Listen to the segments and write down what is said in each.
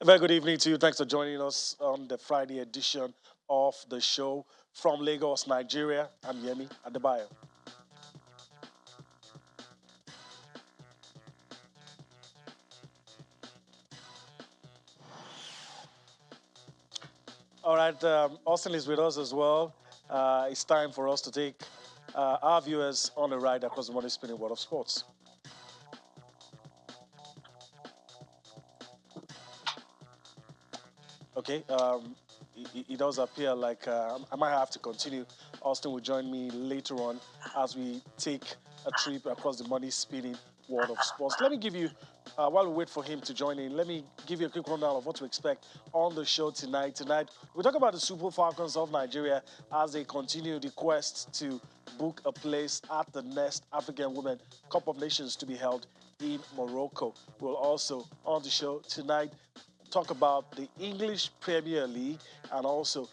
A very good evening to you. Thanks for joining us on the Friday edition of the show from Lagos, Nigeria. I'm Yemi Adebayo. All right, Austin is with us as well. It's time for us to take our viewers on a ride across the money spinning world of sports. Okay, it does appear like I might have to continue. Austin will join me later on as we take a trip across the money spinning world of sports. Let me give you, while we wait for him to join in, let me give you a quick rundown of what to expect on the show tonight. Tonight, we talk about the Super Falcons of Nigeria as they continue the quest to book a place at the next African Women Cup of Nations to be held in Morocco. We'll also, on the show tonight, talk about the English Premier League and also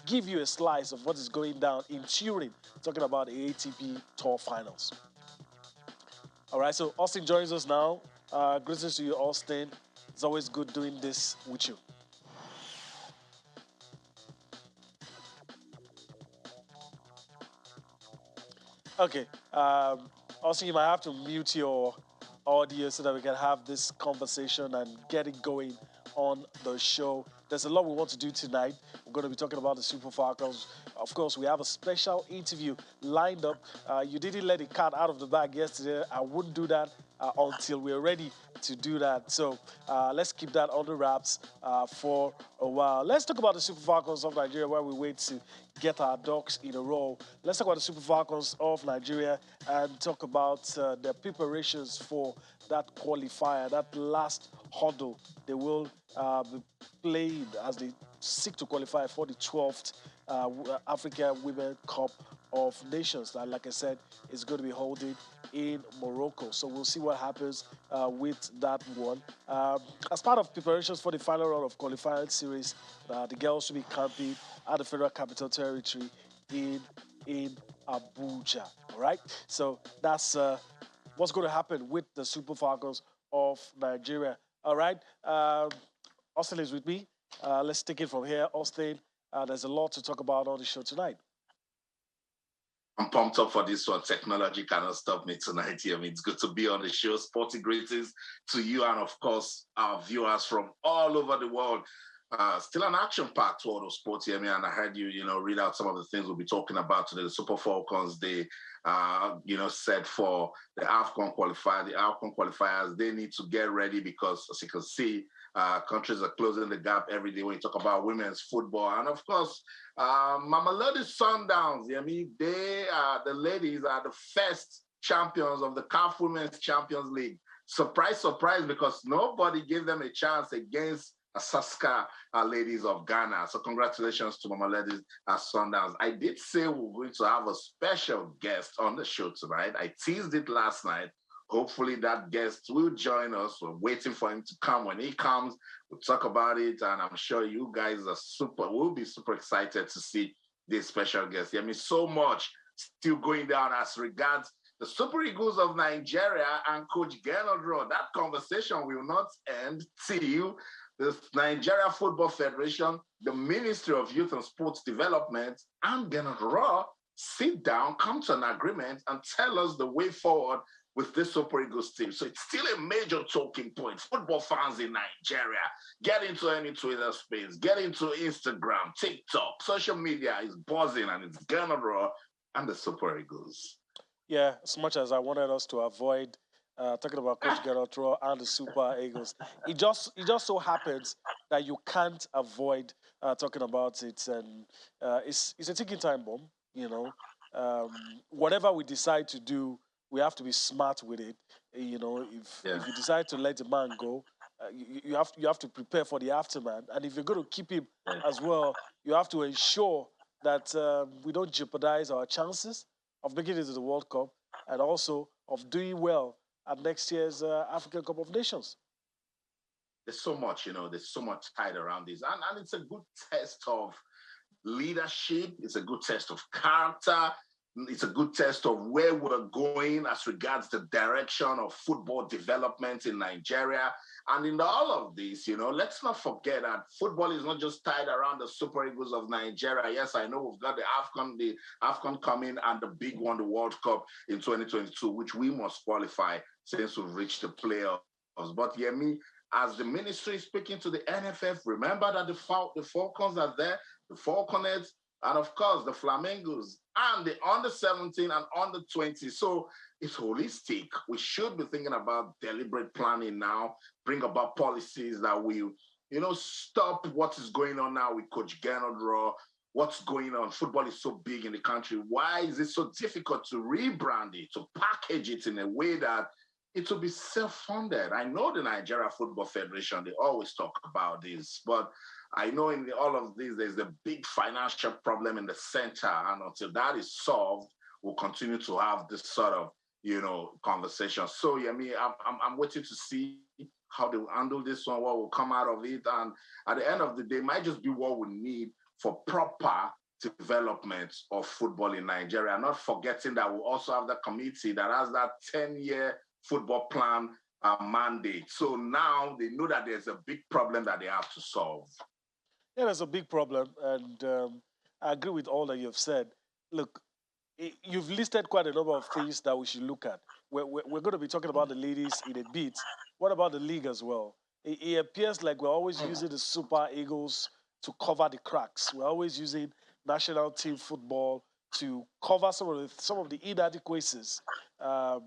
give you a slice of what is going down in Turin, talking about the ATP Tour Finals. All right, so Austin joins us now. Greetings to you, Austin. It's always good doing this with you. Okay, Austin, you might have to mute your audio so that we can have this conversation and get it going on the show. There's a lot we want to do tonight. We're going to be talking about the Super Falcons. Of course, we have a special interview lined up. You didn't let the cat out of the bag yesterday. I wouldn't do that until we're ready to do that. So let's keep that on the wraps for a while. Let's talk about the Super Falcons of Nigeria while we wait to get our ducks in a row. Let's talk about the Super Falcons of Nigeria and talk about their preparations for that qualifier, that last hurdle they will be playing as they seek to qualify for the 12th Africa Women Cup of Nations. That, like I said, is going to be holding in Morocco. So we'll see what happens with that one. As part of preparations for the final round of qualifying series, the girls will be camping at the Federal Capital Territory in Abuja. All right. So that's what's going to happen with the Super Falcons of Nigeria. All right. Austin is with me. Let's take it from here. Austin, there's a lot to talk about on the show tonight. I'm pumped up for this one. Technology cannot stop me tonight. I mean, it's good to be on the show. Sporty greetings to you and, of course, our viewers from all over the world. Still an action-packed world of sports here, and I heard you, read out some of the things we'll be talking about today. The Super Falcons, they, said for the AFCON qualifier. The AFCON qualifiers, they need to get ready because, as you can see, countries are closing the gap every day when you talk about women's football. And, of course, Mama Lady Sundowns, the ladies are the first champions of the CAF Women's Champions League. Surprise, surprise, because nobody gave them a chance against Saska ladies of Ghana. So congratulations to Mama Ladies Sundowns. I did say we're going to have a special guest on the show tonight. I teased it last night. Hopefully that guest will join us. We're waiting for him to come. When he comes, we'll talk about it. And I'm sure you guys will be super excited to see this special guest. I mean, so much still going down as regards the Super Eagles of Nigeria and Coach Gernot Rohr. That conversation will not end till the Nigeria Football Federation, the Ministry of Youth and Sports Development, and Gernot Rohr sit down, come to an agreement, and tell us the way forward with this Super Eagles team. So it's still a major talking point. Football fans in Nigeria, get into any Twitter space, get into Instagram, TikTok, social media is buzzing, and it's Gernot Rohr and the Super Eagles. Yeah, as much as I wanted us to avoid talking about Coach Gernot Rohr and the Super Eagles, it just so happens that you can't avoid talking about it, and it's a ticking time bomb. Whatever we decide to do, we have to be smart with it. If you decide to let the man go, you have to prepare for the aftermath, and if you're going to keep him as well, you have to ensure that we don't jeopardize our chances of making it to the World Cup and also of doing well at next year's African Cup of Nations. There's so much, there's so much tied around this. And it's a good test of leadership. It's a good test of character. It's a good test of where we're going as regards the direction of football development in Nigeria. And in all of this, let's not forget that football is not just tied around the Super Eagles of Nigeria. Yes, I know we've got the AFCON coming and the big one, the World Cup in 2022, which we must qualify since we've reached the playoffs. But Yemi, as the ministry is speaking to the NFF, remember that the Falcons are there, the Falconets, and of course the Flamingos, and the under 17 and under 20. So it's holistic. We should be thinking about deliberate planning now, bring about policies that will, stop what is going on now with Coach Gernot Raw. What's going on? Football is so big in the country. Why is it so difficult to rebrand it, to package it in a way that it will be self-funded? I know the Nigeria Football Federation, they always talk about this, but I know in all of this, there's a big financial problem in the center. And until that is solved, we'll continue to have this sort of, conversation. So, yeah, I'm waiting to see how they will handle this one, what will come out of it. And at the end of the day, it might just be what we need for proper development of football in Nigeria. Not forgetting that we also have the committee that has that 10-year football plan mandate. So now they know that there's a big problem that they have to solve. Yeah, there's a big problem, and I agree with all that you've said. Look, you've listed quite a number of things that we should look at. We're going to be talking about the ladies in a bit. What about the league as well? It appears like we're always using the Super Eagles to cover the cracks. We're always using national team football to cover some of the inadequacies, of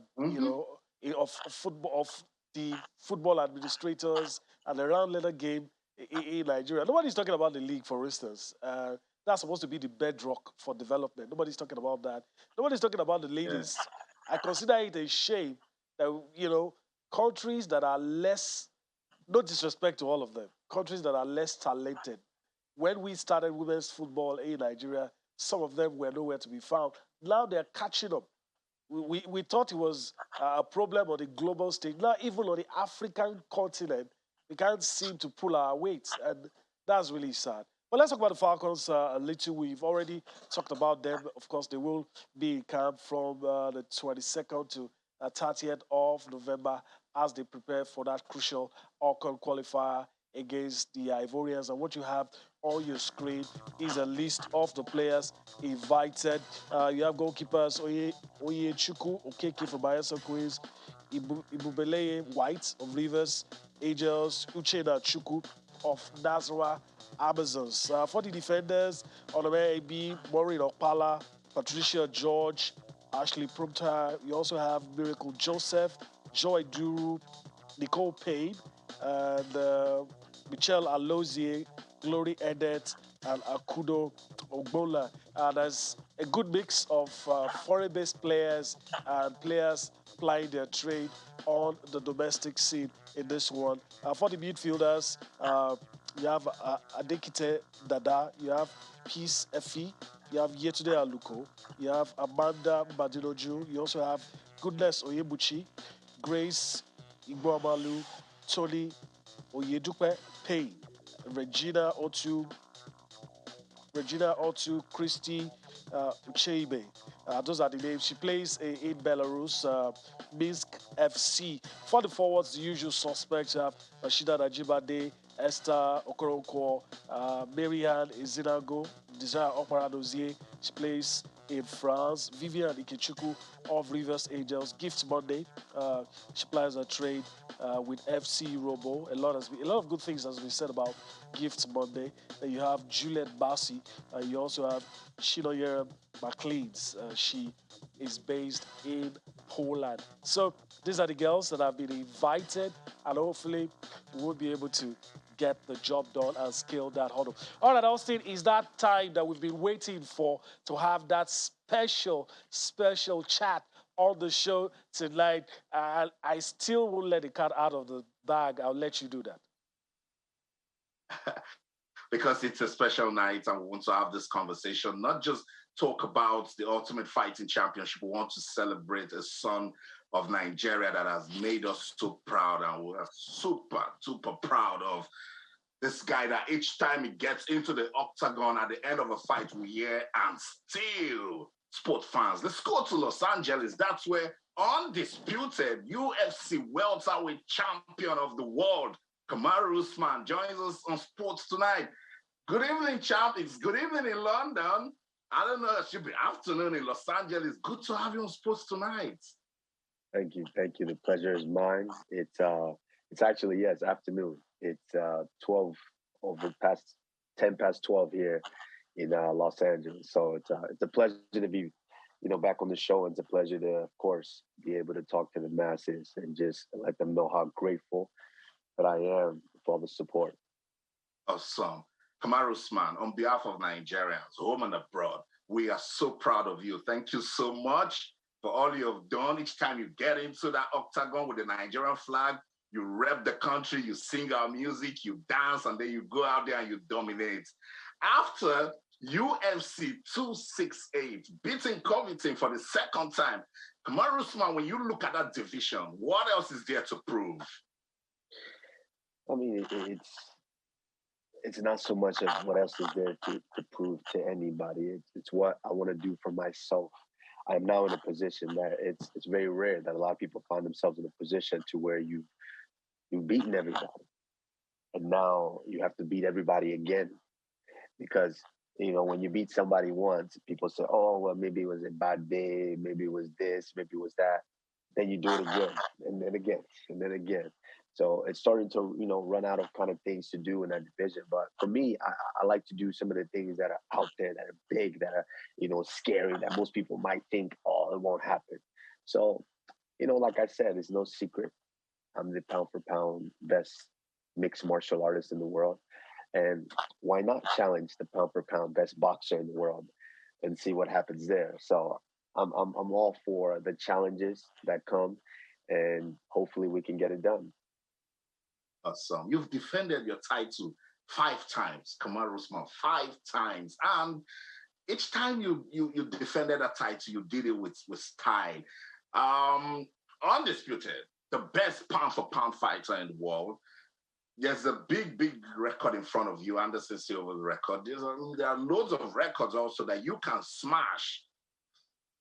football, of the football administrators and the round letter game in Nigeria. Nobody's talking about the league, for instance. That's supposed to be the bedrock for development. Nobody's talking about that. Nobody's talking about the ladies. Yeah. I consider it a shame that, countries that are less, no disrespect to all of them, countries that are less talented. When we started women's football in Nigeria, some of them were nowhere to be found. Now they're catching up. We thought it was a problem on the global stage. Now, even on the African continent, we can't seem to pull our weight, and that's really sad. But let's talk about the Falcons a little. We've already talked about them. Of course, they will be in camp from the 22nd to 30th of November as they prepare for that crucial AFCON qualifier against the Ivorians. And what you have on your screen is a list of the players invited. You have goalkeepers Oyechukwu Okeke from Bayelsa Queens, Ibubeleye White of Rivers Angels, Uchenna Chukwu of Nazareth Amazons. For the defenders, Onome Ebi, Maureen Okpala, Patricia George, Ashley Prompter. You also have Miracle Joseph, Joy Duru, Nicole Payne, and Michelle Alozie, Glory Edet, and Akudo Ogbola. There's a good mix of foreign-based players and players plying their trade on the domestic scene in this one. For the midfielders, you have Adekite Dada, you have Peace Efi, you have Yetunde Aluko, you have Amanda Badinoju, you also have Goodness Oyebuchi, Grace Igboamalu, Tony Oyedupe Payne, Regina Otu, Christy Ucheibe. Those are the names. She plays in Belarus, Minsk FC. For the forwards, the usual suspects have Rashida Najibade, Esther Okoronkwo, Marianne Izinago, Desire Oparadozie. She plays in France. Vivian Ikechukwu of Rivers Angels. Gift Monday. She plays a trade with FC Robo. A lot of good things has been said about Gift Monday. Then you have Juliet Bassi. You also have Shinoyere McLeans. She is based in Poland. So these are the girls that have been invited, and hopefully we'll be able to get the job done and scale that hurdle. All right, Austin, is that time that we've been waiting for to have that special chat on the show tonight. I still won't let the cat out of the bag. I'll let you do that. Because it's a special night and we want to have this conversation, not just talk about the Ultimate Fighting Championship. We want to celebrate a son of Nigeria that has made us so proud, and we're super proud of this guy that each time he gets into the octagon at the end of a fight we hear, and still, sport fans, let's go to Los Angeles. That's where undisputed UFC welterweight champion of the world, Kamaru Usman, joins us on Sports Tonight. Good evening, champ. It's good evening in London. I don't know, it should be afternoon in Los Angeles. Good to have you on Sports Tonight. Thank you. The pleasure is mine. It's actually, yes, afternoon. It's 12 over past 10 past 12 here in Los Angeles. So it's a pleasure to be, back on the show. And it's a pleasure to, of course, be able to talk to the masses and just let them know how grateful that I am for all the support. Awesome. Kamaru Usman, on behalf of Nigerians, home and abroad, we are so proud of you. Thank you so much for all you have done. Each time you get into that octagon with the Nigerian flag, you rep the country, you sing our music, you dance, and then you go out there and you dominate. After UFC 268, beating Covington for the second time, Kamaru Usman, when you look at that division, what else is there to prove? I mean, it's not so much of what else is there to prove to anybody. It's what I want to do for myself. I'm now in a position that it's very rare that a lot of people find themselves in a position to where you've beaten everybody, and now you have to beat everybody again. Because when you beat somebody once, people say, "Oh, well, maybe it was a bad day, maybe it was this, maybe it was that." Then you do it again, and then again, and then again. So it's starting to, run out of kind of things to do in that division. But for me, I like to do some of the things that are out there, that are big, that are, scary, that most people might think, oh, it won't happen. So, like I said, it's no secret. I'm the pound for pound best mixed martial artist in the world. And why not challenge the pound for pound best boxer in the world and see what happens there? So I'm all for the challenges that come, and hopefully we can get it done. Awesome. You've defended your title 5 times, Kamaru Usman, 5 times. And each time you defended a title, you did it with style. Undisputed, the best pound for pound fighter in the world. There's a big record in front of you, Anderson Silva's record. There are loads of records also that you can smash.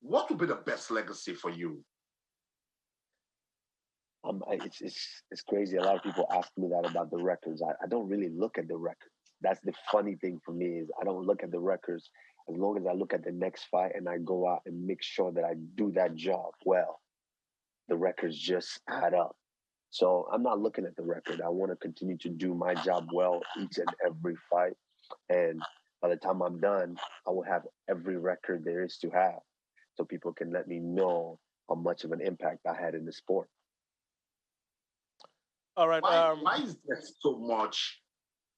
What would be the best legacy for you? It's crazy. A lot of people ask me that about the records. I don't really look at the records. That's the funny thing for me, is I don't look at the records. As long as I look at the next fight and I go out and make sure that I do that job well, the records just add up. So I'm not looking at the record. I want to continue to do my job well each and every fight. And by the time I'm done, I will have every record there is to have, so people can let me know how much of an impact I had in the sport. All right. Why is there so much?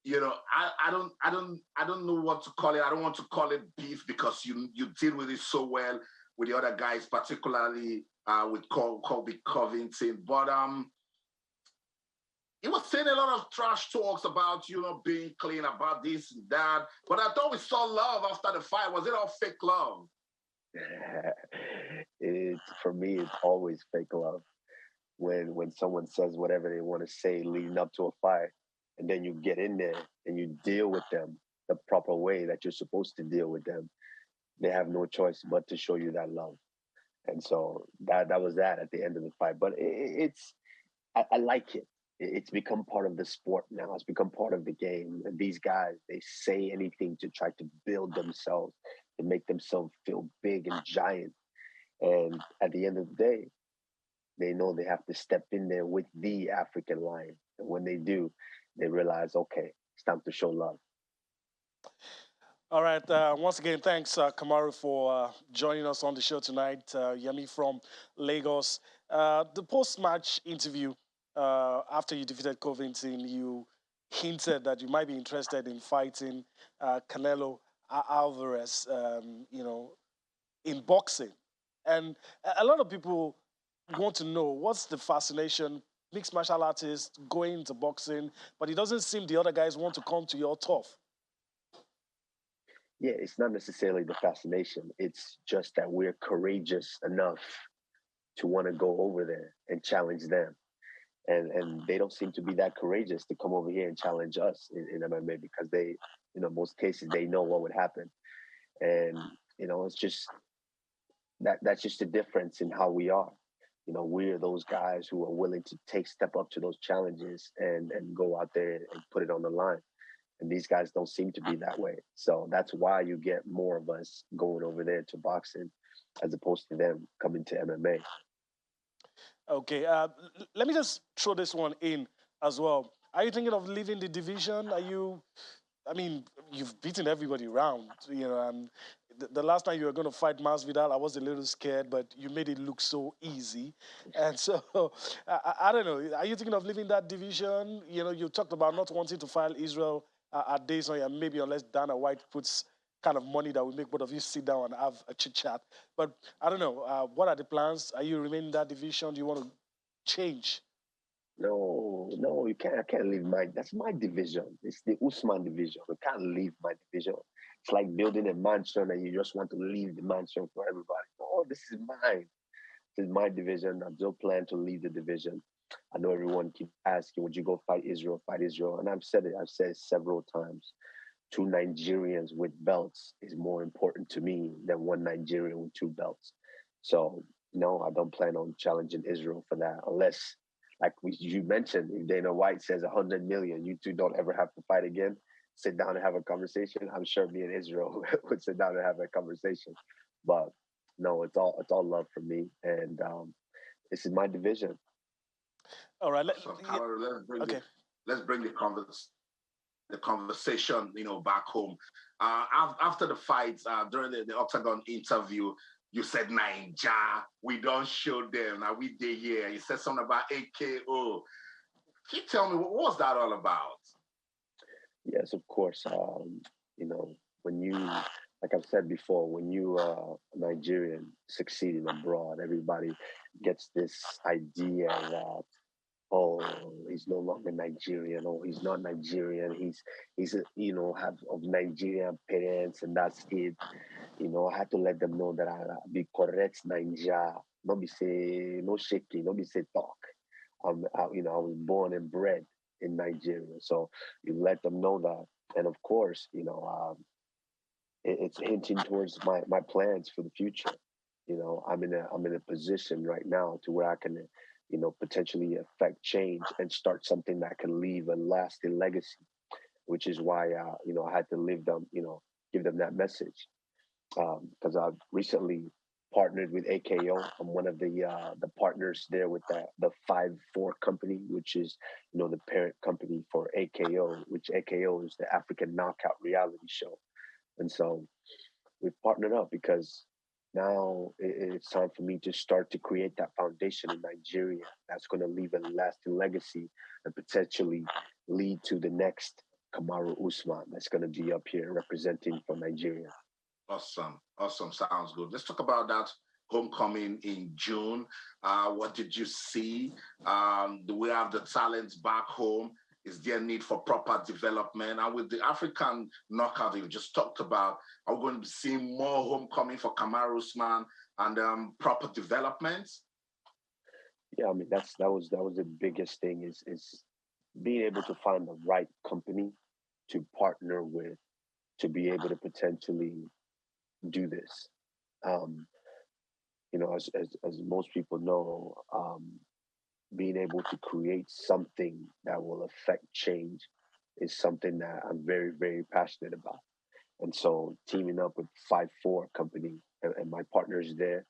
I don't know what to call it. I don't want to call it beef, because you deal with it so well with the other guys, particularly with Colby Covington. But he was saying a lot of trash talks about being clean, about this and that. But I thought we saw love after the fight. Was it all fake love? For me, it's always fake love. When someone says whatever they want to say leading up to a fight, and then you get in there and you deal with them the proper way that you're supposed to deal with them, they have no choice but to show you that love. And so that was that at the end of the fight. But I like it. It's become part of the sport now. It's become part of the game. And these guys, they say anything to try to build themselves, to make themselves feel big and giant. And at the end of the day, they know they have to step in there with the African lion. And when they do, they realize, okay, it's time to show love. All right. Once again, thanks, Kamaru, for joining us on the show tonight. Yemi from Lagos. The post-match interview, after you defeated Covington, you hinted that you might be interested in fighting Canelo Alvarez, in boxing. And a lot of people want to know, what's the fascination, mixed martial artist going into boxing, but it doesn't seem the other guys want to come to your turf. Yeah, it's not necessarily the fascination. It's just that we're courageous enough to want to go over there and challenge them. And they don't seem to be that courageous to come over here and challenge us in MMA, because they, most cases, they know what would happen. And, it's just, that's just the difference in how we are. we're those guys who are willing to step up to those challenges and go out there and put it on the line. And these guys don't seem to be that way. So that's why you get more of us going over there to boxing as opposed to them coming to MMA. Okay, let me just throw this one in as well. Are you thinking of leaving the division? I mean, you've beaten everybody around, and the last time you were going to fight Masvidal, I was a little scared, but you made it look so easy. And so, I don't know. Are you thinking of leaving that division? You talked about not wanting to file Israel at days on, and maybe unless Dana White puts kind of money that will make both of you sit down and have a chit chat. But I don't know. What are the plans? Are you remaining in that division? Do you want to change? No, no, you can't. I can't leave That's my division. It's the Usman division. I can't leave my division. It's like building a mansion and you just want to leave the mansion for everybody. Oh, this is mine. This is my division. I don't plan to leave the division. I know everyone keeps asking, would you go fight Israel? Fight Israel. And I've said it several times. Two Nigerians with belts is more important to me than one Nigerian with two belts. So no, I don't plan on challenging Israel for that unless, like you mentioned, if Dana White says 100 million, you two don't ever have to fight again. Sit down and have a conversation. I'm sure me and Israel would sit down and have a conversation. But no, it's all love for me, and this is my division. All right. So, Kamaru, Okay. let's bring the conversation, back home. After the fights, during the Octagon interview, you said, Naija, we don't show them. Now we did here. You said something about AKO. Can you tell me what was that all about? Yes, of course. When you, like I've said before, when you are Nigerian succeeding abroad, everybody gets this idea that, oh, he's no longer Nigerian, or he's not Nigerian. Have of Nigerian parents, and that's it. I had to let them know that I be correct Naija, not be say no shaking, not be say talk. I was born and bred in Nigeria, so you let them know that. And of course, it's hinting towards my plans for the future. I'm in a position right now to where I can, potentially affect change and start something that can leave a lasting legacy. Which is why, I had to give them that message because I've recently partnered with AKO. I'm one of the partners there with the 5-4 company, which is the parent company for AKO, which AKO is the African Knockout reality show. And so we've partnered up because now it's time for me to start to create that foundation in Nigeria that's going to leave a lasting legacy and potentially lead to the next Kamaru Usman that's going to be up here representing for Nigeria. Awesome. Awesome. Sounds good. Let's talk about that homecoming in June. What did you see? Do we have the talents back home? Is there a need for proper development? And with the African knockout you just talked about, are we going to be seeing more homecoming for Kamaru Usman and proper development? Yeah, I mean that was the biggest thing is being able to find the right company to partner with to be able to potentially do this. Um, as most people know, being able to create something that will affect change is something that I'm very, very passionate about. And so teaming up with 5-4 company and my partners there,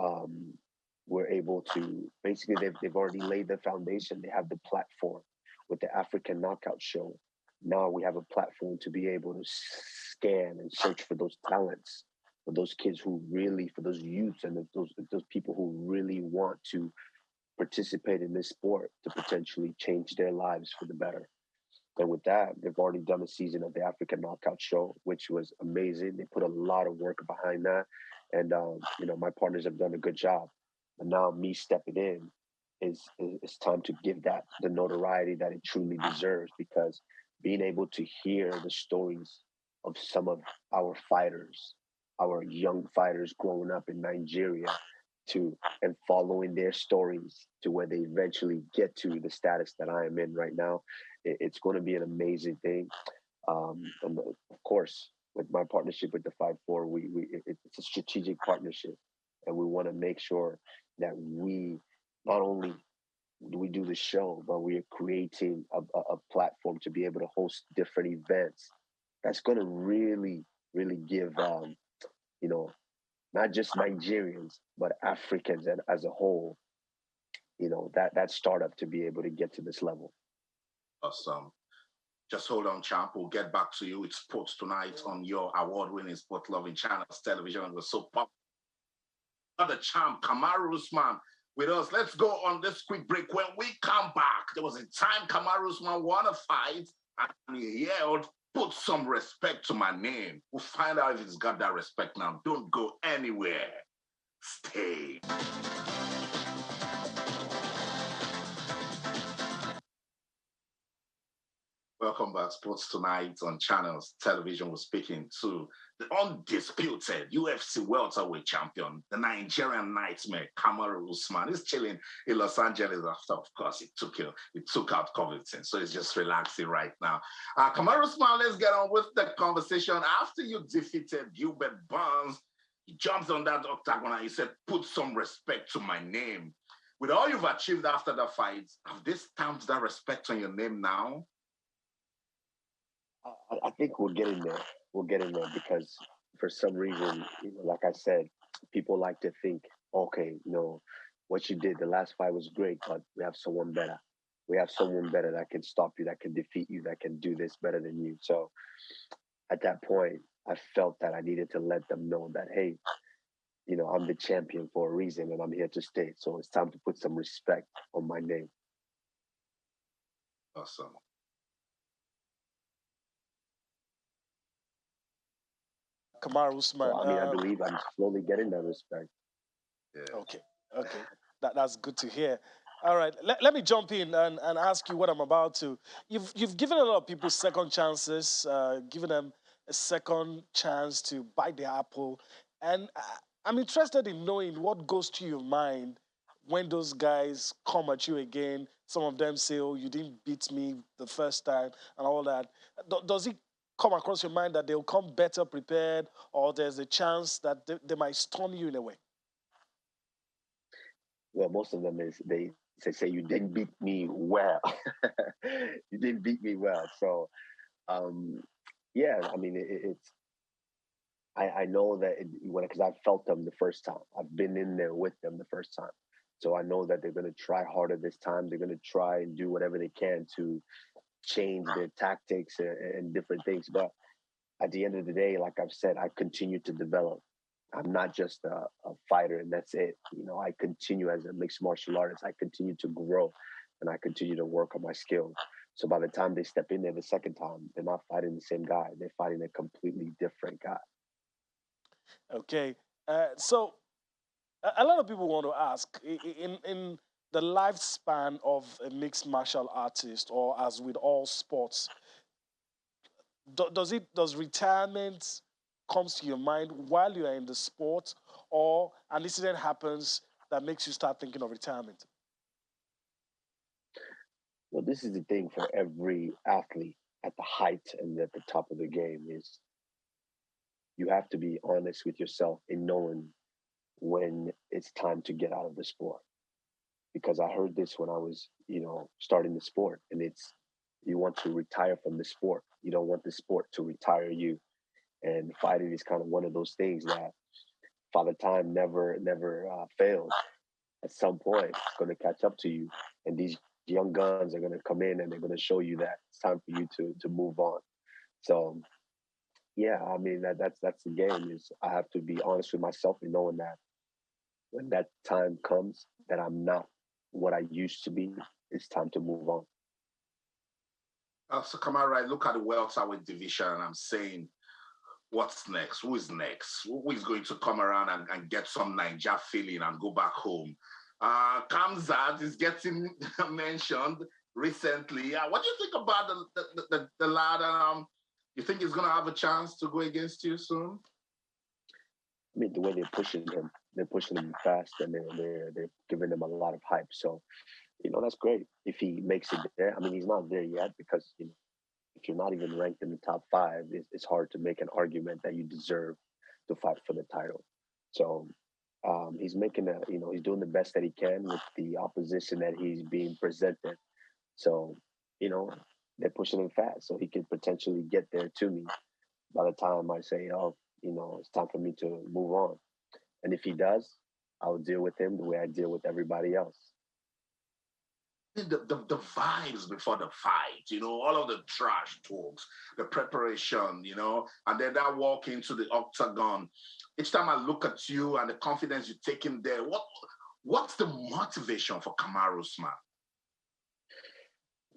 um, we're able to basically they've already laid the foundation. They have the platform with the African Knockout Show. Now we have a platform to be able to scan and search for those talents, for those kids who really, for those youths and those people who really want to participate in this sport to potentially change their lives for the better. And with that, they've already done a season of the African Knockout Show, which was amazing. They put a lot of work behind that, and my partners have done a good job. And now me stepping in is time to give that the notoriety that it truly deserves, because being able to hear the stories of some of our fighters, our young fighters growing up in Nigeria, to and following their stories to where they eventually get to the status that I am in right now, it's going to be an amazing thing. And of course, with my partnership with the 5-4, it's a strategic partnership, and we want to make sure that we not only do we do the show, but we are creating a platform to be able to host different events that's going to really, really give, you know, not just Nigerians, but Africans and as a whole, that startup to be able to get to this level. Awesome. Just hold on, champ. We'll get back to you with sports tonight on your award-winning sport-loving channels, television. We're so popular. The champ, Kamaru Usman, with us. Let's go on this quick break. When we come back, there was a time Kamaru Usman won a fight and he yelled, "Put some respect to my name." We'll find out if he's got that respect now. Don't go anywhere. Stay. Welcome back, Sports Tonight on channels, television. We're speaking to the undisputed UFC welterweight champion, the Nigerian nightmare, Kamaru Usman. He's chilling in Los Angeles after, of course, he took out Covington. So he's just relaxing right now. Kamaru Usman, let's get on with the conversation. After you defeated Gilbert Burns, he jumps on that octagon and he said, "Put some respect to my name." With all you've achieved after the fight, have they stamped that respect on your name now? I think we'll get in there. We'll get in there because for some reason, like I said, people like to think, okay, what you did the last fight was great, but we have someone better. We have someone better that can stop you, that can defeat you, that can do this better than you. So at that point, I felt that I needed to let them know that, hey, I'm the champion for a reason and I'm here to stay. So it's time to put some respect on my name. Awesome. Kamaru Usman. So, I believe I'm slowly getting that respect. Yeah. Okay. That's good to hear. All right, let me jump in and ask you what I'm about to. You've given a lot of people second chances, given them a second chance to bite the apple, and I'm interested in knowing what goes to your mind when those guys come at you again. Some of them say, "Oh, you didn't beat me the first time," and all that. Does it come across your mind that they'll come better prepared, or there's a chance that they might stun you in a way? Well, most of them they say you didn't beat me well. You didn't beat me well. So, yeah, I mean, it's I know that because I felt them the first time. I've been in there with them the first time. So I know that they're going to try harder this time. They're going to try and do whatever they can to change their tactics and different things. But at the end of the day, like I've said, I continue to develop. I'm not just a fighter and that's it. I continue as a mixed martial artist. I continue to grow and I continue to work on my skills. So by the time they step in there the second time, they're not fighting the same guy. They're fighting a completely different guy. Okay. So a lot of people want to ask in the lifespan of a mixed martial artist, or as with all sports, does retirement comes to your mind while you are in the sport, or an incident happens that makes you start thinking of retirement? Well, this is the thing for every athlete at the height and at the top of the game is you have to be honest with yourself in knowing when it's time to get out of the sport. Because I heard this when I was, starting the sport, and it's you want to retire from the sport. You don't want the sport to retire you. And fighting is kind of one of those things that Father Time never fails. At some point, it's going to catch up to you, and these young guns are going to come in and they're going to show you that it's time for you to move on. So yeah, I mean that's the game. Is I have to be honest with myself and knowing that when that time comes, that I'm not what I used to be. It's time to move on. So Kamara, I look at the welterweight division and I'm saying, what's next? Who is next? Who is going to come around and get some Niger feeling and go back home? Kamzat is getting mentioned recently. What do you think about the lad? You think he's going to have a chance to go against you soon? I mean, the way they're pushing him fast, and they're giving him a lot of hype. So, that's great if he makes it there. I mean, he's not there yet because if you're not even ranked in the top 5, it's hard to make an argument that you deserve to fight for the title. So He's making he's doing the best that he can with the opposition that he's being presented. So, you know, they're pushing him fast, so he could potentially get there to me by the time I say, oh, it's time for me to move on. And if he does, I'll deal with him the way I deal with everybody else. The vibes before the fight, all of the trash talks, the preparation, and then that walk into the octagon. Each time I look at you and the confidence you take in there, what's the motivation for Kamaru Usman?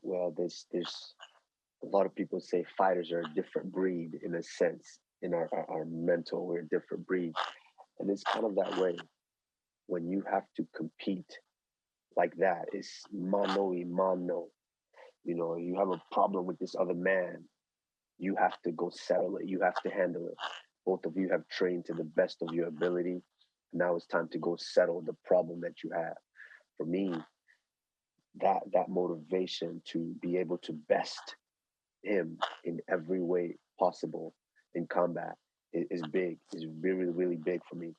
Well, there's a lot of people say fighters are a different breed in a sense. In our mental, we're a different breed. And it's kind of that way when you have to compete like that. It's mano y mano. You have a problem with this other man. You have to go settle it. You have to handle it. Both of you have trained to the best of your ability. Now it's time to go settle the problem that you have. For me, that motivation to be able to best him in every way possible in combat is big. Is really, really big for me.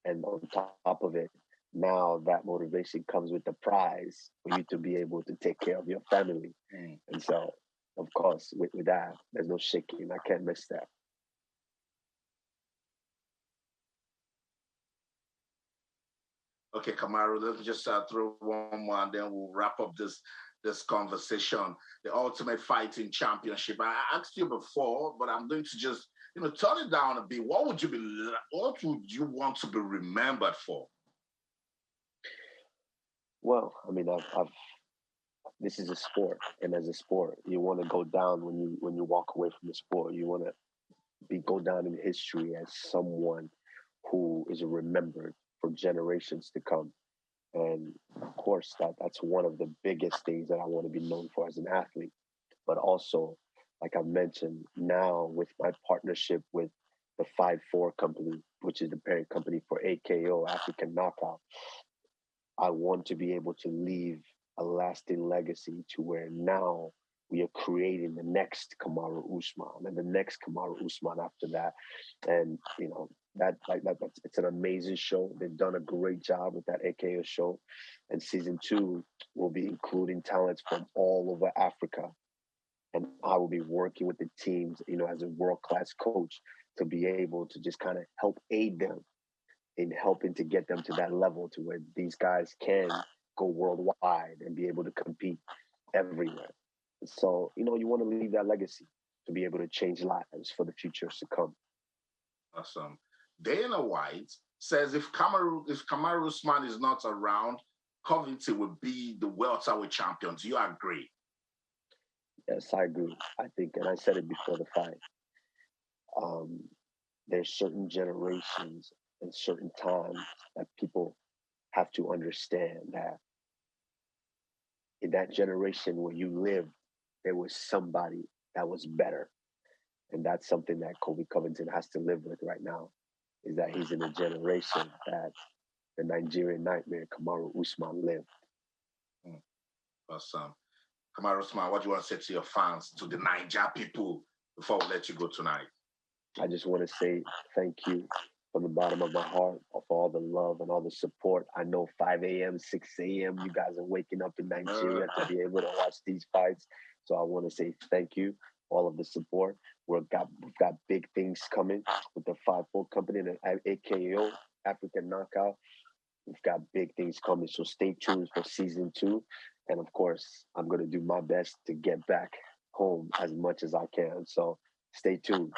And on top of it, now that motivation comes with the prize for you to be able to take care of your family. And so, of course, with that, there's no shaking. I can't miss that. Okay, Kamaru, let's just throw one more and then we'll wrap up this conversation. The Ultimate Fighting Championship. I asked you before, but I'm going to just turn it down a bit. What would you want to be remembered for? Well, I mean, I've this is a sport, and as a sport, you want to go down when you walk away from the sport. You want to go down in history as someone who is remembered for generations to come. And of course, that's one of the biggest things that I want to be known for as an athlete. But also, like I mentioned, now with my partnership with the 5-4 company, which is the parent company for AKO, African Knockout, I want to be able to leave a lasting legacy to where now we are creating the next Kamaru Usman and the next Kamaru Usman after that. And that's it's an amazing show. They've done a great job with that AKO show. And season 2 will be including talents from all over Africa. And I will be working with the teams, as a world-class coach to be able to just kind of help aid them in helping to get them to that level to where these guys can go worldwide and be able to compete everywhere. So, you want to leave that legacy to be able to change lives for the futures to come. Awesome. Dana White says if Kamaru Usman is not around, Covington will be the welterweight champion. Do you agree? Yes, I agree. I think, and I said it before the fight, there's certain generations and certain times that people have to understand that in that generation where you lived, there was somebody that was better. And that's something that Kobe Covington has to live with right now, is that he's in a generation that the Nigerian nightmare, Kamaru Usman, lived. Awesome. Kamaru Usman, what do you want to say to your fans, to the Niger people, before we let you go tonight? I just want to say thank you from the bottom of my heart for all the love and all the support. I know 5 a.m., 6 a.m., you guys are waking up in Nigeria to be able to watch these fights. So I want to say thank you, all of the support. We've got big things coming with the 5-4 company and the AKO, African Knockout. We've got big things coming. So stay tuned for season 2. And of course, I'm going to do my best to get back home as much as I can. So stay tuned.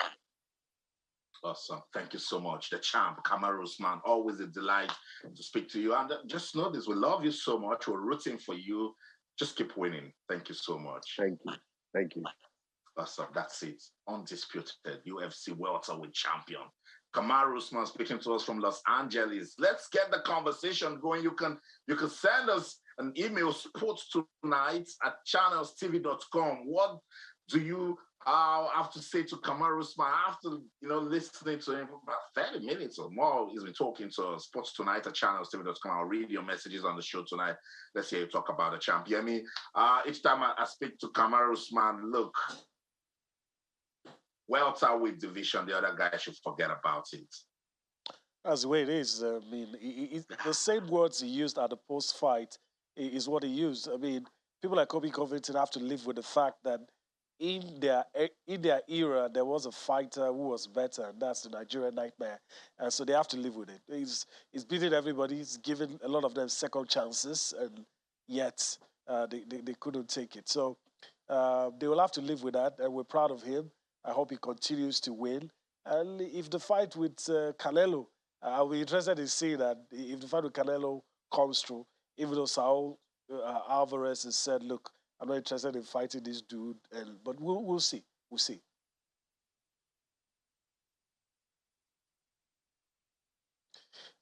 Awesome. Thank you so much. The champ, Kamaru Usman, always a delight to speak to you. And just know this, we love you so much. We're rooting for you. Just keep winning. Thank you so much. Thank you. Thank you. Awesome. That's it. Undisputed UFC welterweight champion. Kamaru Usman speaking to us from Los Angeles. Let's get the conversation going. You can send us an email, sportstonight@channelstv.com. What do you have to say to Kamaru Usman after listening to him for about 30 minutes or more? He's been talking to us, sportstonight@channelstv.com. I'll read your messages on the show tonight. Let's hear you talk about the champion. Each time I speak to Kamaru Usman, look, welterweight division, the other guy should forget about it. That's the way it is. I mean, the same words he used at the post-fight is what he used. I mean, people like Kobe Covington have to live with the fact that in their era there was a fighter who was better, and that's the Nigerian Nightmare. So they have to live with it. He's beating everybody. He's giving a lot of them second chances, and yet they couldn't take it. So they will have to live with that, and we're proud of him. I hope he continues to win. And if the fight with Canelo, I'll be interested in seeing that if the fight with Canelo comes through, even though Saul Alvarez has said, "Look, I'm not interested in fighting this dude," and but we'll see, we'll see.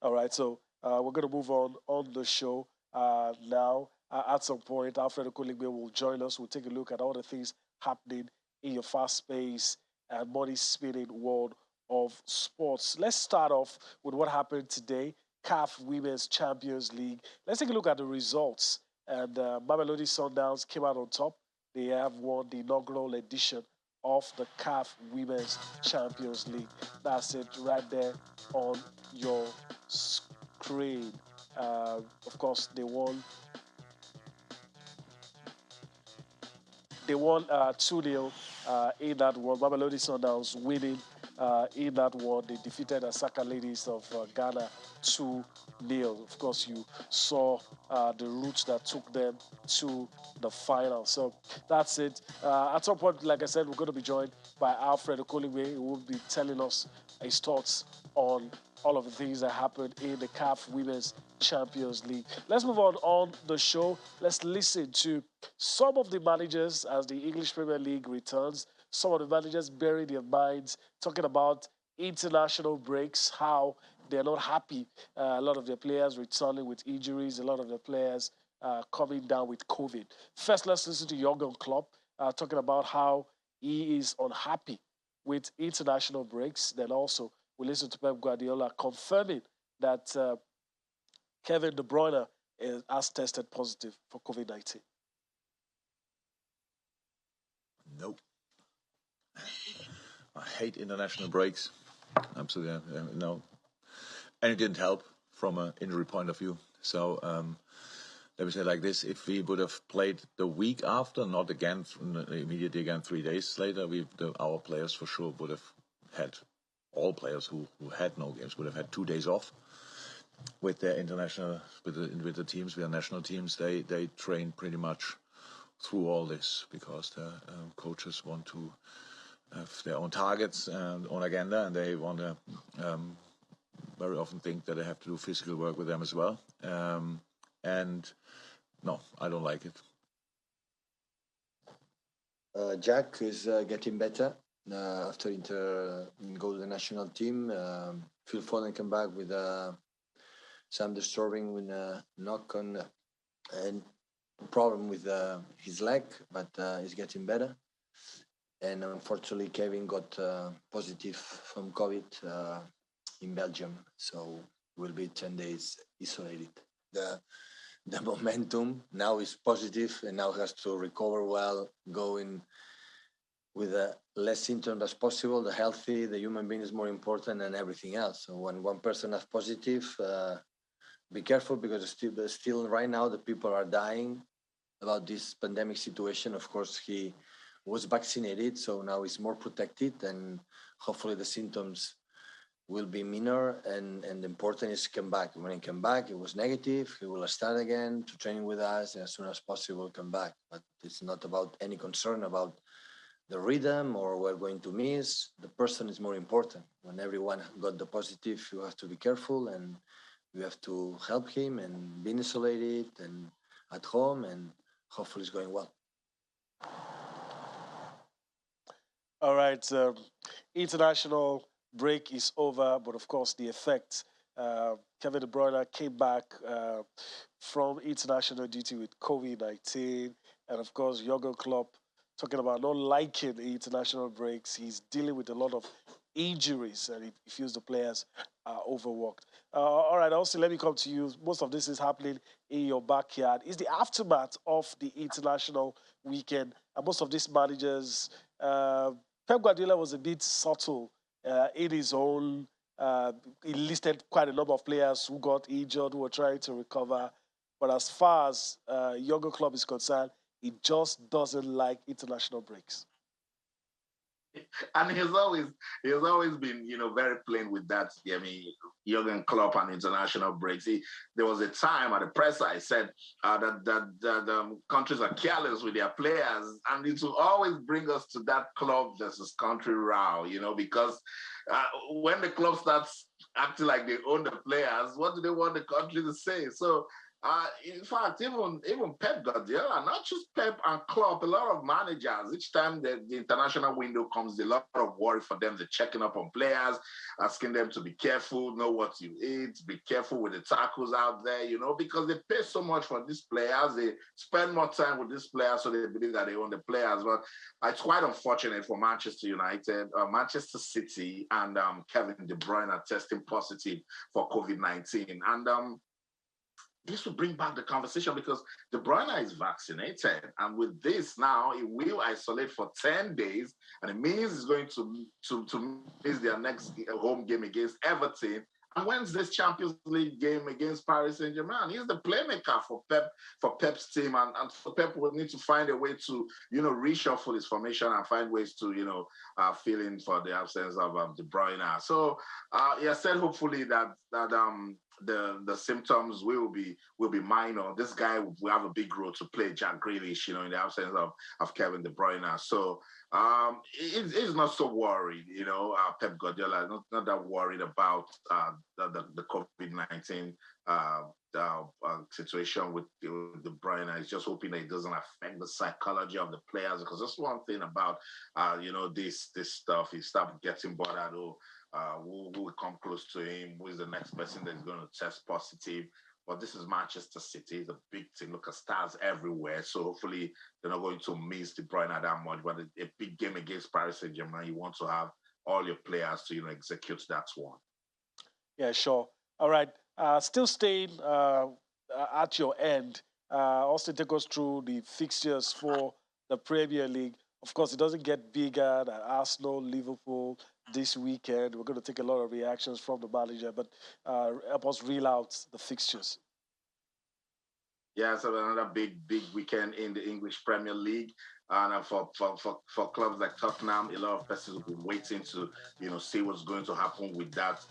All right, so we're going to move on the show now. At some point, Alfredo Kuligbe will join us. We'll take a look at all the things happening in your fast-paced and money-spinning world of sports. Let's start off with what happened today. CAF Women's Champions League. Let's take a look at the results. And Mamelodi Sundowns came out on top. They have won the inaugural edition of the CAF Women's Champions League. That's it right there on your screen. Of course, they won 2-0 in that one. Mamelodi Sundowns winning in that one. They defeated the Saka Ladies of Ghana 2-0. Of course, you saw the route that took them to the final. So that's it. At some point, like I said, we're going to be joined by Alfred Okolingwe, who will be telling us his thoughts on all of the things that happened in the CAF Women's Champions League. Let's move on the show. Let's listen to some of the managers as the English Premier League returns. Some of the managers bury their minds talking about international breaks, how they're not happy. A lot of their players returning with injuries, a lot of their players coming down with COVID. First, let's listen to Jurgen Klopp talking about how he is unhappy with international breaks. Then also, we listen to Pep Guardiola confirming that Kevin De Bruyne has tested positive for COVID 19. Nope. I hate international breaks. Absolutely, no. And it didn't help from an injury point of view. So let me say like this: if we would have played the week after, not again immediately again 3 days later, our players for sure would have had, all players who had no games would have had 2 days off with their international with the teams, with their national teams. They train pretty much through all this because the coaches want to have their own targets and own agenda, and they want to very often think that they have to do physical work with them as well. And no, I don't like it. Jack is getting better after go to the national team. Phil Foden came back with some disturbing with a knock on and problem with his leg, but he's getting better. And unfortunately, Kevin got positive from COVID in Belgium, so will be 10 days isolated. The momentum now is positive and now has to recover well, going with less symptoms as possible. The healthy, the human being is more important than everything else. So when one person is positive, be careful because still right now the people are dying about this pandemic situation. Of course, he was vaccinated, so now he's more protected, and hopefully the symptoms will be minor. And the important is come back. When he came back, it was negative. He will start again to training with us, and as soon as possible come back. But it's not about any concern about the rhythm or we're going to miss. The person is more important. When everyone got the positive, you have to be careful and you have to help him and be isolated and at home, and hopefully it's going well. All right, international break is over, but of course the effect. Kevin De Bruyne came back from international duty with COVID-19, and of course Jurgen Klopp talking about not liking the international breaks. He's dealing with a lot of injuries, and he feels the players are overworked. All right, also let me come to you. Most of this is happening in your backyard. Is the aftermath of the international weekend, and most of these managers. Pep Guardiola was a bit subtle in his own he listed quite a number of players who got injured, who were trying to recover. But as far as Younger Club is concerned, he just doesn't like international breaks. And he's always been very plain with that. I mean, Jurgen Klopp and international breaks. There was a time at the press I said that countries are careless with their players, and it will always bring us to that club versus country row. Because when the club starts acting like they own the players, what do they want the country to say? So in fact, even Pep Guardiola, not just Pep and Klopp, a lot of managers, each time the international window comes, a lot of worry for them. They're checking up on players, asking them to be careful, know what you eat, be careful with the tackles out there, because they pay so much for these players. They spend more time with these players, so they believe that they own the players. But it's quite unfortunate for Manchester United, Manchester City, and Kevin De Bruyne are testing positive for COVID-19. And this will bring back the conversation because De Bruyne is vaccinated. And with this now, he will isolate for 10 days. And it means he's going to miss their next home game against Everton. And when's this Champions League game against Paris Saint-Germain? He's the playmaker for Pep's team. And for Pep will need to find a way to, reshuffle his formation and find ways to, fill in for the absence of De Bruyne. So he has said hopefully that the symptoms will be minor. This guy will have a big role to play, Jack Grealish, in the absence of Kevin De Bruyne. So he's not so worried, Pep Guardiola not that worried about the COVID-19 situation with De Bruyne. He's just hoping that it doesn't affect the psychology of the players, because that's one thing about this stuff. He stopped getting bothered. Who will come close to him? Who is the next person that's going to test positive? But this is Manchester City. It's a big team. Look at stars everywhere. So hopefully they're not going to miss De Bruyne that much. But a big game against Paris Saint-Germain, you want to have all your players to execute that one. Yeah, sure. All right. Still staying at your end. Also take us through the fixtures for the Premier League. Of course, it doesn't get bigger than Arsenal, Liverpool this weekend. We're going to take a lot of reactions from the manager, but help us reel out the fixtures. Yeah, so another big weekend in the English Premier League. And for clubs like Tottenham, a lot of persons will be waiting to, see what's going to happen with that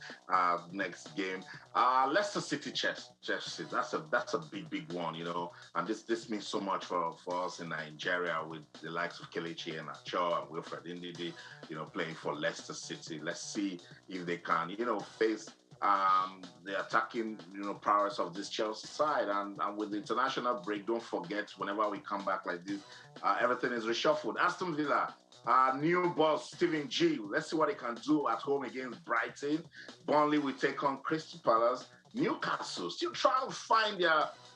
next game. Leicester City, Chelsea. That's a big one, And this means so much for us in Nigeria with the likes of Kelechi and Acho and Wilfred Ndidi, playing for Leicester City. Let's see if they can, face the attacking, prowess of this Chelsea side. And with the international break, don't forget, whenever we come back like this, everything is reshuffled. Aston Villa, new boss, Steven G. Let's see what he can do at home against Brighton. Burnley will take on Crystal Palace. Newcastle still trying to find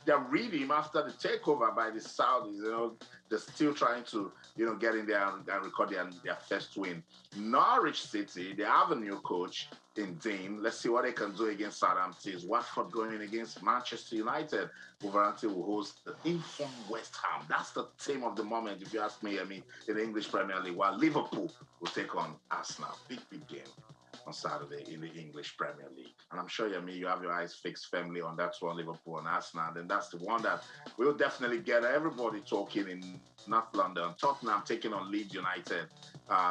their rhythm after the takeover by the Saudis. They're still trying to, get in there and record their first win. Norwich City, they have a new coach in Dean. Let's see what they can do against Southampton. Watford going against Manchester United. Wolverhampton will host the informed West Ham. That's the team of the moment, if you ask me. I mean, in the English Premier League, while Liverpool will take on Arsenal. Big game on Saturday in the English Premier League. And I'm sure you have your eyes fixed firmly on that one, Liverpool and Arsenal. And that's the one that will definitely get everybody talking in North London. Tottenham taking on Leeds United.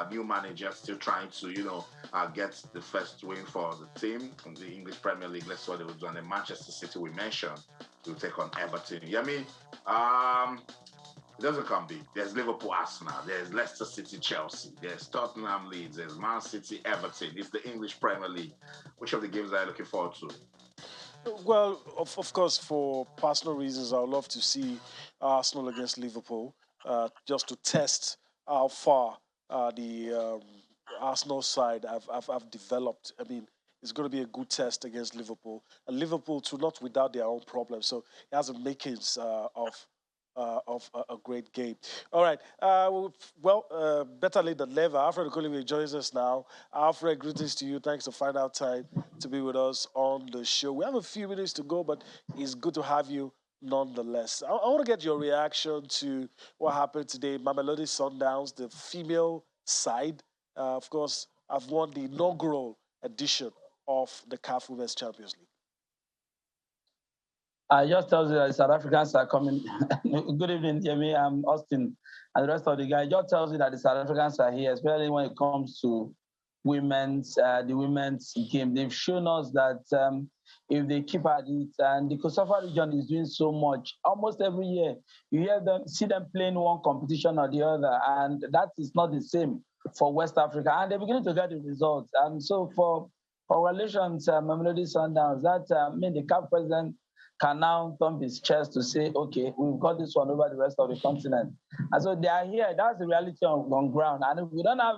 New manager still trying to, get the first win for the team from the English Premier League. Let's see what they will do. And then Manchester City, we mentioned, will take on Everton. It doesn't come big. There's Liverpool, Arsenal. There's Leicester City, Chelsea. There's Tottenham, Leeds. There's Man City, Everton. It's the English Premier League. Which of the games are you looking forward to? Well, of course, for personal reasons, I would love to see Arsenal against Liverpool, just to test how far the Arsenal side have developed. I mean, it's going to be a good test against Liverpool. And Liverpool, too, not without their own problems. So it has the makings of a great game. All right. Better late than never. Alfred Okoliwe joins us now. Alfred, greetings to you. Thanks for finding out time to be with us on the show. We have a few minutes to go, but it's good to have you nonetheless. I want to get your reaction to what happened today. Mamelodi Sundowns, the female side, of course, have won the inaugural edition of the CAF Women's Champions League? I just tells you that the South Africans are coming. Good evening, Jamie. I'm Austin, and the rest of the guys. Just tells you that the South Africans are here, especially when it comes to the women's game. They've shown us that if they keep at it, and the Kosovo region is doing so much, almost every year you see them playing one competition or the other, and that is not the same for West Africa, and they're beginning to get the results. And so for relations, Mamelodi Sundowns, that the CAF president can now thump his chest to say, okay, we've got this one over the rest of the continent. And so they are here. That's the reality on ground. And if we don't have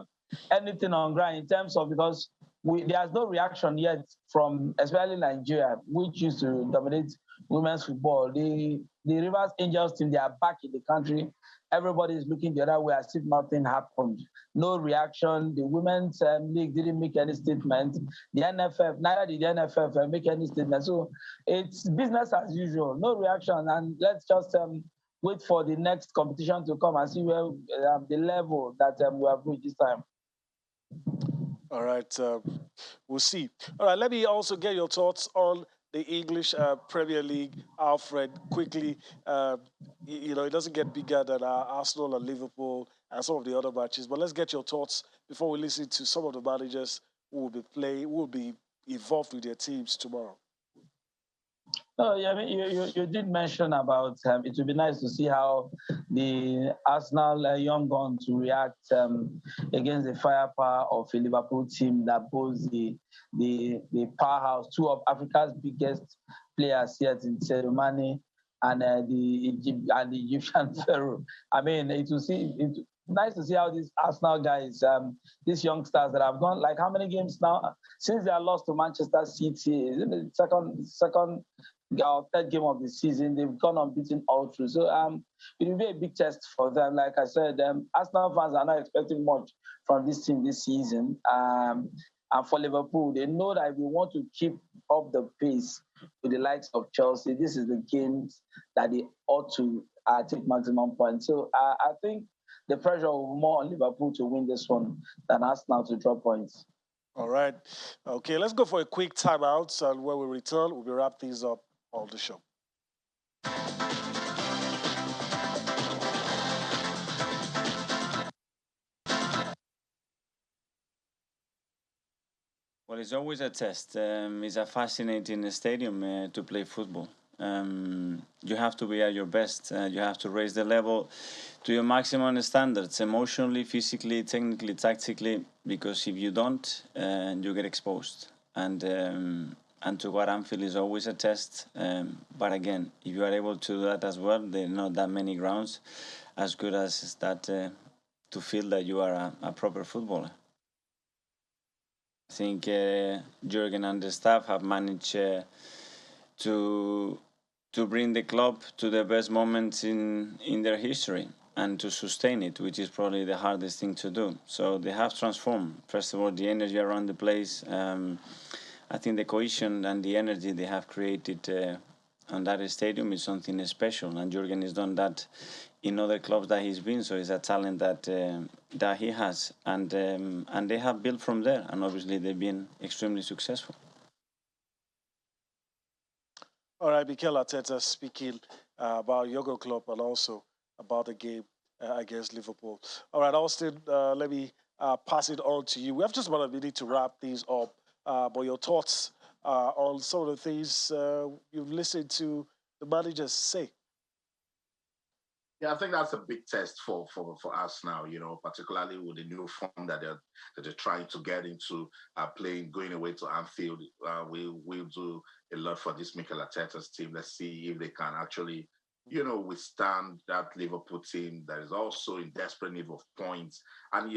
anything on ground in terms of, because there's no reaction yet from, especially Nigeria, which used to dominate women's football. The Rivers Angels team, they are back in the country. Everybody is looking the other way as if nothing happened. No reaction. The women's league didn't make any statement. The NFF, neither did the NFF make any statement. So it's business as usual. No reaction. And let's just wait for the next competition to come and see where the level that we have reached this time. All right, we'll see. All right, let me also get your thoughts on the English Premier League, Alfred, quickly. It doesn't get bigger than Arsenal and Liverpool and some of the other matches, but let's get your thoughts before we listen to some of the managers who will be involved with their teams tomorrow. Oh, yeah, you did mention about it would be nice to see how the Arsenal young guns to react against the firepower of a Liverpool team that boasts the powerhouse, two of Africa's biggest players yet in Sadio Mane and the Egyptian Pharaoh. I mean, nice to see how these Arsenal guys, these youngsters that have gone, like how many games now since they are lost to Manchester City, the second or third game of the season, they've gone unbeaten all through. So it will be a big test for them. Like I said, Arsenal fans are not expecting much from this team this season. And for Liverpool, they know that if we want to keep up the pace with the likes of Chelsea, this is the games that they ought to take maximum points. So I think the pressure will be more on Liverpool to win this one than Arsenal to drop points. All right. Okay, let's go for a quick timeout. And when we return, we'll wrap things up on the show. Well, it's always a test. It's a fascinating stadium to play football. You have to be at your best. You have to raise the level to your maximum standards, emotionally, physically, technically, tactically, because if you don't, you get exposed. And to what Anfield is always a test. But again, if you are able to do that as well, there are not that many grounds as good as that to feel that you are a proper footballer. I think Jurgen and the staff have managed to bring the club to the best moments in their history and to sustain it, which is probably the hardest thing to do. So they have transformed. First of all, the energy around the place. I think the cohesion and the energy they have created on that stadium is something special. And Jurgen has done that in other clubs that he's been. So it's a talent that he has. And they have built from there. And obviously they've been extrememely successful. All right, Mikel Arteta speaking about Yogo Club and also about the game against Liverpool. All right, Austin, let me pass it on to you. We have just about a minute to wrap things up. But your thoughts on some of the things you've listened to the managers say? Yeah, I think that's a big test for us now, particularly with the new form that they're trying to get into playing, going away to Anfield. We'll do a lot for this Mikel Arteta's team. Let's see if they can actually, withstand that Liverpool team that is also in desperate need of points. And,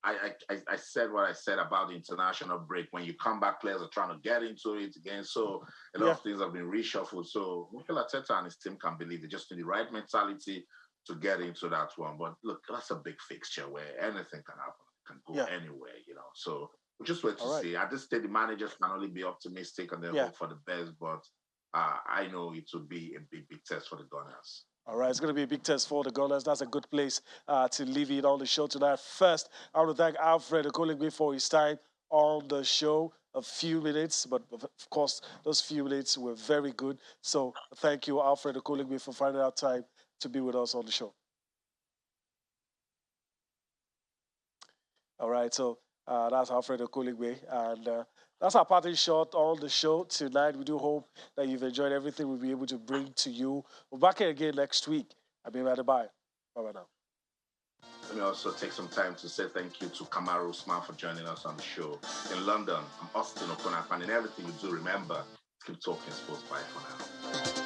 I said what I said about the international break. When you come back, players are trying to get into it again. So a lot of things have been reshuffled. So Mikel Arteta and his team can believe they just need the right mentality to get into that one. But look, that's a big fixture where anything can happen, can go anywhere, So we'll just wait to see. At this stage, the managers can only be optimistic and they hope for the best. But I know it will be a big, big test for the Gunners. All right, it's going to be a big test for the Gunners. That's a good place to leave it on the show tonight. First, I want to thank Alfred Okolingbe for his time on the show. a few minutes, but of course, those few minutes were very good. So thank you, Alfred Okoligwe, for finding out time to be with us on the show. All right, so that's Alfred Okoligwe, and that's our parting shot on the show tonight. We do hope that you've enjoyed everything we'll be able to bring to you. We're back here again next week. I'll be right bye. Bye now. Let me also take some time to say thank you to Kamaru Usman for joining us on the show. In London, I'm Austin Okonapan. In everything you do, remember, keep talking sports. Bye for now.